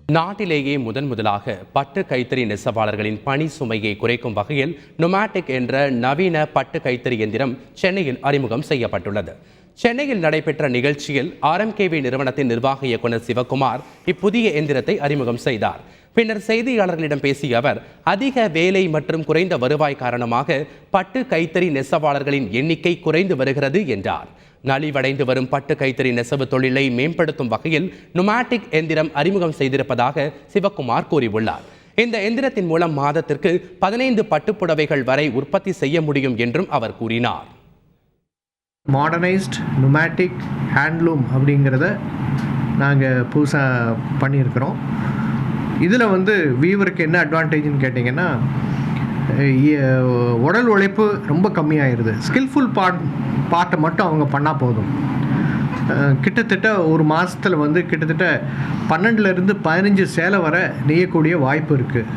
நாட்டிலேயே முதலாக பட்டு கைத்தறி நெசவாளர்களின் பணி சுமையை குறைக்கும் வகையில் நுமாட்டிக் என்ற நவீன பட்டு கைத்தறி எந்திரம் சென்னையில் அறிமுகம் செய்யப்பட்டுள்ளது. சென்னையில் நடைபெற்ற நிகழ்ச்சியில் RMKV நிறுவனத்தின் நிர்வாக இயக்குநர் சிவகுமார் இப்புதிய எந்திரத்தை அறிமுகம் செய்தார். பின்னர் செய்தியாளர்களிடம் பேசிய அவர், அதிக வேலை மற்றும் குறைந்த வருவாய் காரணமாக பட்டு கைத்தறி நெசவாளர்களின் எண்ணிக்கை குறைந்து வருகிறது என்றார். நலிவடைந்து வரும் பட்டு கைத்தறி நெசவு தொழிலை மேம்படுத்தும் வகையில் நுமாட்டிக் எந்திரம் அறிமுகம் செய்திருப்பதாக சிவகுமார் கூறியுள்ளார். இந்த எந்திரத்தின் மூலம் மாதத்திற்கு 15 பட்டுப்புடவைகள் வரை உற்பத்தி செய்ய முடியும் என்றும் அவர் கூறினார். மாடர்னைஸ்ட் நுமாட்டிக் ஹேண்ட்லூம் அப்படிங்கிறத நாங்கள் புதுசாக பண்ணியிருக்கிறோம். இதில் வீவருக்கு என்ன அட்வான்டேஜ்னு கேட்டிங்கன்னா, உடல் உழைப்பு ரொம்ப கம்மியாயிருது. ஸ்கில்ஃபுல் பார்ட்டை மட்டும் அவங்க பண்ணால் போதும். கிட்டத்தட்ட ஒரு மாதத்தில் கிட்டத்தட்ட 12லேருந்து 15 சேலை வரை நெய்யக்கூடிய வாய்ப்பு இருக்குது.